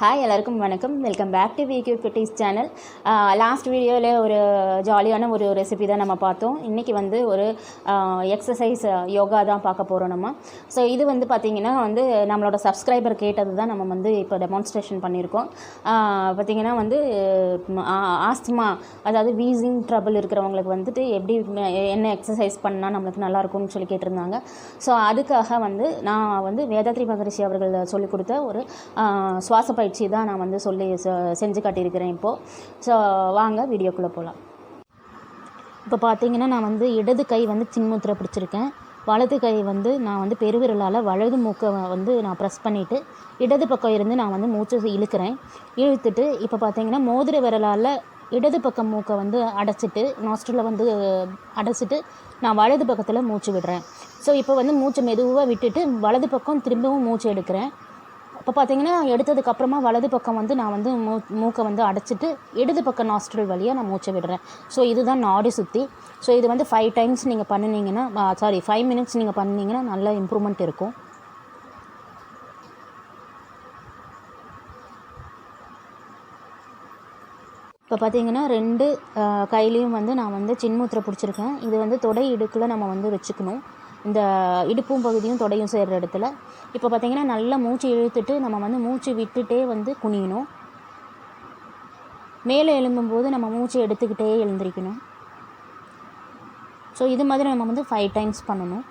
Hi எல்லாருக்கும் வணக்கம். Welcome back to விக்யூ குட்டீஸ் சேனல். லாஸ்ட் வீடியோவில் ஒரு ஜாலியான ஒரு ரெசிபி தான் நம்ம பார்த்தோம். இன்றைக்கி வந்து ஒரு எக்ஸசைஸ் யோகா தான் பார்க்க போகிறோம் நம்ம. ஸோ இது வந்து பார்த்திங்கன்னா வந்து நம்மளோட சப்ஸ்கிரைபர் கேட்டது தான் நம்ம வந்து இப்போ டெமான்ஸ்ட்ரேஷன் பண்ணியிருக்கோம். பார்த்திங்கன்னா வந்து ஆஸ்துமா, அதாவது வீசிங் ட்ரபிள் இருக்கிறவங்களுக்கு வந்துட்டு எப்படி என்ன எக்ஸசைஸ் பண்ணால் நம்மளுக்கு நல்லாயிருக்கும்னு சொல்லி கேட்டிருந்தாங்க. ஸோ அதுக்காக வந்து நான் வந்து வேதாத்ரி மகரிஷி அவர்கள் சொல்லிக் கொடுத்த ஒரு சுவாச பயிற்சி தான் நான் வந்து செஞ்சு காட்டியிருக்கிறேன் இப்போது. ஸோ வாங்க வீடியோக்குள்ளே போகலாம். இப்போ பார்த்தீங்கன்னா நான் வந்து இடது கை வந்து சின்முத்திரை பிடிச்சிருக்கேன். வலது கை வந்து நான் வந்து பெருவிரலால் வலது மூக்கை வந்து நான் ப்ரெஸ் பண்ணிவிட்டு இடது பக்கம் இருந்து நான் வந்து மூச்சை இழுத்துட்டு இப்போ பார்த்தீங்கன்னா மோதிர விரலால் இடது பக்கம் மூக்கை வந்து அடைச்சிட்டு நாஸ்ட்ரில் வந்து அடைச்சிட்டு நான் வலது பக்கத்தில் மூச்சு விடுறேன். ஸோ இப்போ வந்து மூச்சை மெதுவாக விட்டுட்டு வலது பக்கம் திரும்பவும் மூச்சு எடுக்கிறேன். இப்போ பார்த்தீங்கன்னா எடுத்ததுக்கப்புறமா வலது பக்கம் வந்து நான் வந்து மூக்கை வந்து அடைச்சிட்டு இடது பக்கம் நாஸ்ட்ரில் வழியாக நான் மூச்சை விடுறேன். ஸோ இதுதான் நாடி சுற்றி. ஸோ இது வந்து 5 டைம்ஸ் நீங்கள் பண்ணினீங்கன்னா 5 மினிட்ஸ் நீங்கள் பண்ணிங்கன்னா நல்ல இம்ப்ரூவ்மெண்ட் இருக்கும். இப்போ பார்த்தீங்கன்னா 2 கையிலையும் வந்து நான் வந்து சின்முத்திரை பிடிச்சிருக்கேன். இது வந்து தொடை இடுக்கில் நம்ம வந்து வச்சுக்கணும். இந்த இடுப்பும் பகுதியும் தொடையும் சேர்கிற இடத்துல. இப்போ பார்த்திங்கன்னா நல்லா மூச்சு இழுத்துட்டு நம்ம வந்து மூச்சு விட்டுட்டே வந்து குனியணும். மேலே எழும்பும்போது நம்ம மூச்சு எடுத்துக்கிட்டே எழுந்திரிக்கணும். ஸோ இது மாதிரி நம்ம வந்து 5 டைம்ஸ் பண்ணணும்.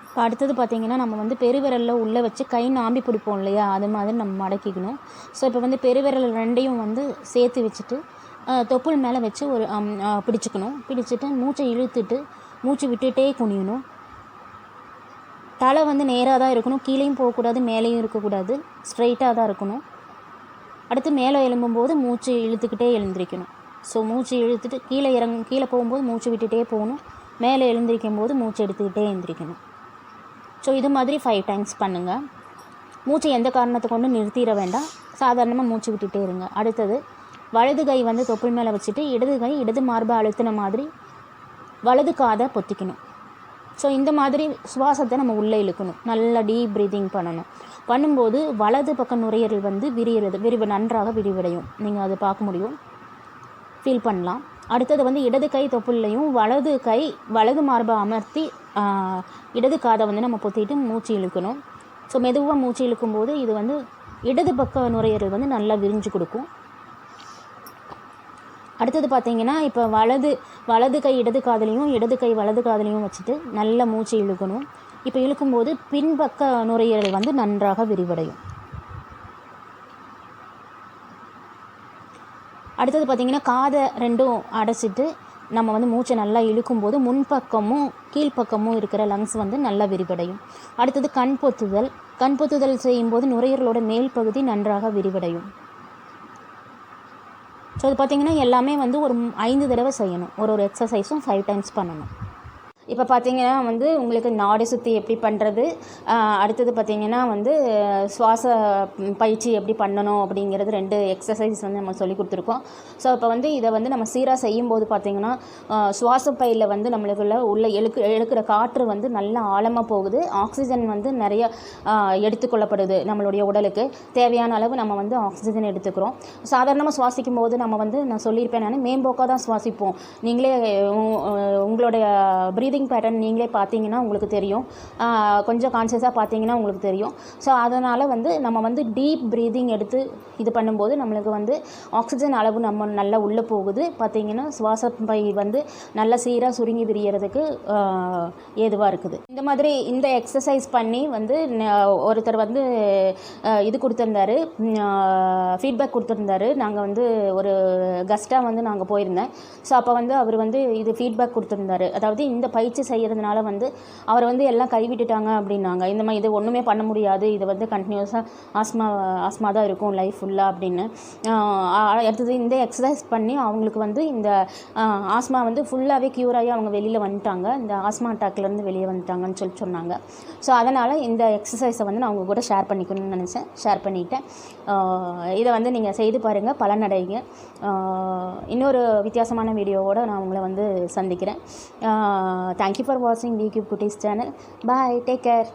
இப்போ அடுத்தது பார்த்திங்கன்னா நம்ம வந்து பெருவிரலில் உள்ளே வச்சு கை நாம்பி பிடிப்போம் இல்லையா, அது மாதிரி நம்ம மடக்கிக்கணும். ஸோ இப்போ வந்து பெருவிரல் 2ஐயும் வந்து சேர்த்து வச்சுட்டு தொப்புள் மேலே வச்சு ஒரு பிடிச்சிட்டு மூச்சை இழுத்துட்டு மூச்சு விட்டுட்டே குனியணும். தலை வந்து நேராக தான் இருக்கணும், கீழேயும் போகக்கூடாது மேலேயும் இருக்கக்கூடாது, ஸ்ட்ரைட்டாக தான் இருக்கணும். அடுத்து மேலே எழும்பும்போது மூச்சு இழுத்துக்கிட்டே எழுந்திரிக்கணும். ஸோ மூச்சு இழுத்துட்டு கீழே போகும்போது மூச்சு விட்டுட்டே போகணும், மேலே எழுந்திரிக்கும் போது மூச்சு எடுத்துக்கிட்டே எழுந்திரிக்கணும். ஸோ இது மாதிரி 5 டைம்ஸ் பண்ணுங்கள். மூச்சை எந்த காரணத்தை கொண்டு நிறுத்திட வேண்டாம், சாதாரணமாக மூச்சு விட்டுட்டே இருங்க. அடுத்தது வலது கை வந்து தொப்புள் மேலே வச்சுட்டு இடது மார்பை அழுத்தின மாதிரி வலது காதை பொத்திக்கணும். ஸோ இந்த மாதிரி சுவாசத்தை நம்ம உள்ளே இழுக்கணும். நல்லா டீப் ப்ரீதிங் பண்ணும்போது வலது பக்கம் நுரையீரல் வந்து நன்றாக விரிவடையும். நீங்கள் அதை பார்க்க முடியும், ஃபீல் பண்ணலாம். அடுத்தது வந்து இடது கை தொப்புள்ளையும் வலது மார்பை அமர்த்தி இடது காதை வந்து நம்ம பொத்திட்டு மூச்சு இழுக்கணும். ஸோ மெதுவாக மூச்சு இழுக்கும்போது இது வந்து இடது பக்க நுரையீரல் வந்து நல்லா விரிஞ்சு கொடுக்கும். அடுத்தது பார்த்திங்கன்னா இப்போ வலது கை இடது கை வலது காதலையும் வச்சுட்டு நல்லா மூச்சு இழுக்கணும். இப்போ இழுக்கும்போது பின்பக்க நுரையீரல் வந்து நன்றாக விரிவடையும். அடுத்தது பார்த்திங்கன்னா காதை 2ம் அடைச்சிட்டு நம்ம வந்து மூச்சை நல்லா இழுக்கும்போது முன்பக்கமும் கீழ்ப்பக்கமும் இருக்கிற லங்ஸ் வந்து நல்லா விரிவடையும். அடுத்தது கண் பொத்துதல் செய்யும்போது நுரையீரலோட மேல் பகுதி நன்றாக விரிவடையும். ஸோ அது பார்த்திங்கன்னா எல்லாமே வந்து ஒரு 5 தடவை செய்யணும். ஒரு எக்ஸசைஸும் 5 டைம்ஸ் பண்ணணும். இப்போ பார்த்திங்கன்னா வந்து உங்களுக்கு நாடி சுற்றி எப்படி பண்ணுறது, அடுத்தது பார்த்திங்கன்னா வந்து சுவாச பயிற்சி எப்படி பண்ணணும் அப்படிங்கிறது 2 எக்ஸசைஸ் வந்து நம்ம சொல்லி கொடுத்துருக்கோம். ஸோ இப்போ வந்து இதை வந்து நம்ம சீராக செய்யும்போது பார்த்திங்கன்னா சுவாச பையில் வந்து நம்மளுக்குள்ள உள்ள எழுக்கிற காற்று வந்து நல்லா ஆழமாக போகுது. ஆக்சிஜன் வந்து நிறைய எடுத்துக்கொள்ளப்படுது. நம்மளுடைய உடலுக்கு தேவையான அளவு நம்ம வந்து ஆக்சிஜன் எடுத்துக்கிறோம். சாதாரணமாக சுவாசிக்கும் போது நம்ம வந்து நான் சொல்லியிருப்பேன், நான் மேம்போக்காக தான் சுவாசிப்போம். நீங்களே உங்களுடைய ப்ரீதிங் பேட்டர்ன் நீங்களே பார்த்தீங்கன்னா உங்களுக்கு தெரியும், கொஞ்சம் கான்சியஸாக பார்த்தீங்கன்னா உங்களுக்கு தெரியும். ஸோ அதனால் வந்து நம்ம வந்து டீப் ப்ரீதிங் எடுத்து இது பண்ணும்போது நம்மளுக்கு வந்து ஆக்சிஜன் அளவு நம்ம நல்லா உள்ளே போகுது. பார்த்திங்கன்னா சுவாச பை வந்து நல்லா சீராக சுருங்கி விரியறதுக்கு ஏதுவாக இருக்குது. இந்த மாதிரி இந்த எக்ஸசைஸ் பண்ணி வந்து ஒருத்தர் வந்து இது கொடுத்துருந்தாரு, ஃபீட்பேக் கொடுத்துருந்தாரு. நாங்கள் வந்து ஒரு கெஸ்ட்டாக வந்து நாங்கள் போயிருந்தேன். ஸோ அப்போ வந்து அவர் வந்து இது ஃபீட்பேக் கொடுத்துருந்தாரு. அதாவது இந்த பயிற்சி செய்கிறதுனால வந்து அவர் வந்து எல்லாம் கைவிட்டுட்டாங்க அப்படின்னாங்க. இந்த மாதிரி இது ஒன்றுமே பண்ண முடியாது, இது வந்து கண்டினியூஸாக ஆஸ்மா தான் இருக்கும் லைஃப் ஃபுல்லாக அப்படின்னு. அடுத்தது இந்த எக்ஸசைஸ் பண்ணி அவங்களுக்கு வந்து இந்த ஆஸ்மா வந்து ஃபுல்லாகவே க்யூர் ஆகி அவங்க வெளியில் வந்துட்டாங்க, இந்த ஆஸ்மா அட்டாக்லேருந்து வெளியே வந்துட்டாங்கன்னு சொன்னாங்க. ஸோ அதனால் இந்த எக்ஸசைஸை வந்து நான் அவங்க கூட ஷேர் பண்ணிக்கணும்னு நினச்சேன், ஷேர் பண்ணிட்டேன். இதை வந்து நீங்கள் செய்து பாருங்கள், பலனடைங்க. இன்னொரு வித்தியாசமான வீடியோவோடு நான் உங்களை வந்து சந்திக்கிறேன். தேங்க்யூ ஃபார் வாட்சிங் வி கியூப் குட்டீஸ் சேனல். பாய், டேக் கேர்.